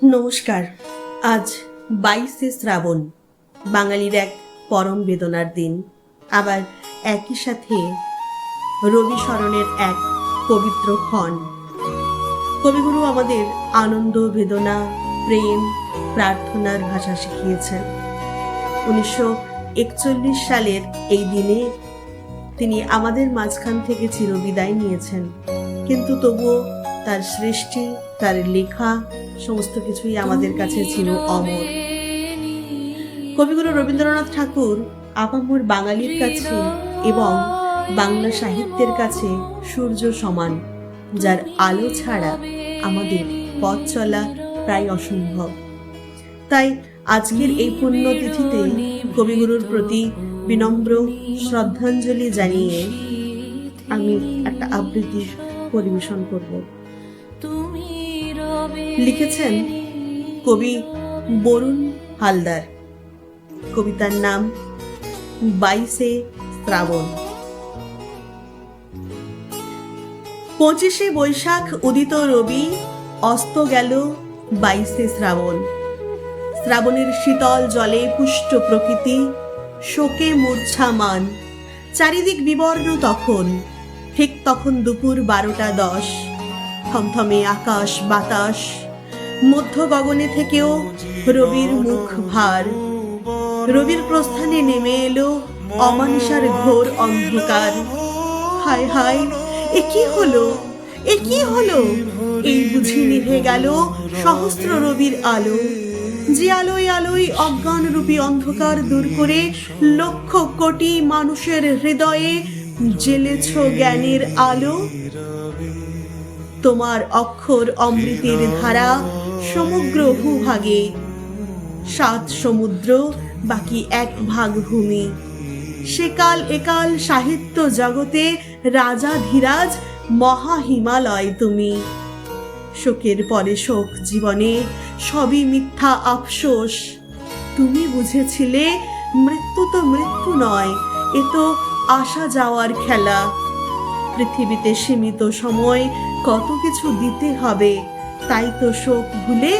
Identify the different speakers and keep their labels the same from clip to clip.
Speaker 1: নমস্কার। আজ 22শে শ্রাবণ, বাঙালির এক পরম বেদনার দিন। আবার একই সাথে রবি শরণের এক পবিত্র ক্ষণ। কবিগুরু আমাদের আনন্দ, বেদনা, প্রেম, প্রার্থনার ভাষা শিখিয়েছেন। 1941 সালের এই দিনে তিনি আমাদের মাঝখান থেকে চিরবিদায় নিয়েছেন, কিন্তু তবুও তার সৃষ্টি, তার লেখা সমস্ত কিছুই আমাদের কাছে ছিল অমর। কবিগুরু রবীন্দ্রনাথ ঠাকুর আপামর বাঙালির কাছে এবং বাংলা সাহিত্যের কাছে সূর্য সমান, যার আলো ছাড়া আমাদের পথ চলা প্রায় অসম্ভব। তাই আজকের এই পুণ্যতিথিতে কবিগুরুর প্রতি বিনম্র শ্রদ্ধাঞ্জলি জানিয়ে আমি একটা আবৃত্তি পরিবেশন করব। লিখেছেন কবি বরুণ হালদার। কবিতার নাম 22শে শ্রাবণ। 25শে বৈশাখ উদিত রবি, অস্ত গেল 22শে শ্রাবণ। শ্রাবণের শীতল জলে পুষ্ট প্রকৃতি, শোকে মূর্ছামান, চারিদিক বিবর্ণ তখন। ঠিক তখন দুপুর 12টা 10। থমথমে আকাশ বাতাস, মধ্য গগনে থেকেও রবির মুখ ভার। রবির প্রস্থানে নেমে এলো অমানিসার ঘোর অন্ধকার। হায় হায়, এ কি হলো, এ কি হলো? এই বুঝি নিভে গেল সহস্র রবির আলো, যে আলোয় আলোয় অজ্ঞান রূপী অন্ধকার দূর করে লক্ষ কোটি মানুষের হৃদয়ে জ্বেলেছ জ্ঞানের আলো। তোমার অক্ষর অমৃতের ধারা সমগ্র ভূভাগে, 7 সমুদ্র বাকি 1 ভাগ ভূমি। সেকাল একাল সাহিত্য জগতে রাজা ধীরাজ মহা হিমালয় তুমি। শোকের পরে শোক জীবনে সবই মিথ্যা আফসোস। তুমি বুঝেছিলে মৃত্যু তো মৃত্যু নয়, এ তো আসা যাওয়ার খেলা। পৃথিবীতে সীমিত সময় কত কিছু দিতে হবে, তাই তো শোক ভুলে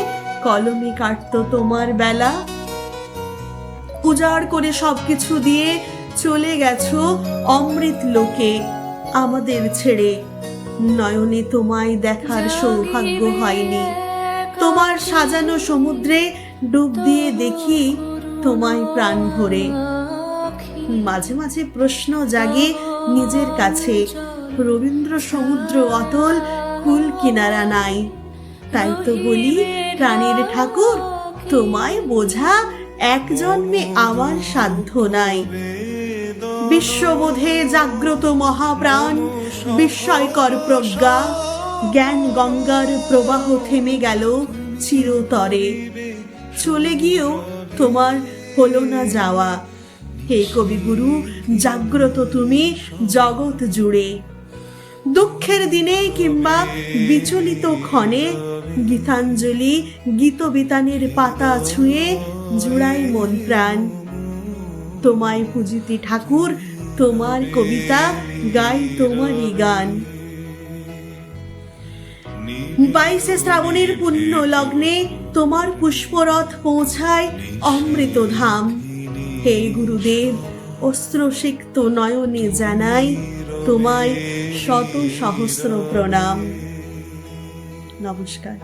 Speaker 1: কলমে কাটত তোমার বেলা। উজাড় করে সবকিছু দিয়ে চলে গেছো অমৃত লোকে আমাদের ছেড়ে। নয়নে তোমায় দেখার সৌভাগ্য হয়নি। তোমার সাজানো সমুদ্রে ডুব দিয়ে দেখি তোমায় প্রাণ ভরে। মাঝে মাঝে প্রশ্ন জাগে নিজের কাছে, রবীন্দ্র সমুদ্র অতল, কুল কিনারা নাই। তাই তো বলি প্রাণের ঠাকুর, তোমায় বোঝা এক জন্মে আমার সাধ্য নাই। বিশ্ববোধে জাগ্রত মহাপ্রাণ, বিস্ময়কর প্রজ্ঞা, জ্ঞান গঙ্গার প্রবাহ থেমে গেল চিরতরে। চলে গিয়েও তোমার হলো না যাওয়া। হে কবিগুরু, জাগ্রত তুমি জগৎ জুড়ে। দুঃখের দিনে কিংবা বিচলিত ক্ষণে গীতাঞ্জলি গীতবিতানের পাতা ছুঁয়ে জুড়াই মন প্রাণ। তোমায় পূজিতি ঠাকুর, তোমার কবিতা গাই তোমারই গান। 22শে শ্রাবণের পুণ্য লগ্নে তোমার পুষ্পরথ পৌঁছায় অমৃত ধাম। হে গুরুদেব, অশ্রুসিক্ত নয়নে জানাই তোমায় শত সহস্র প্রণাম। নমস্কার।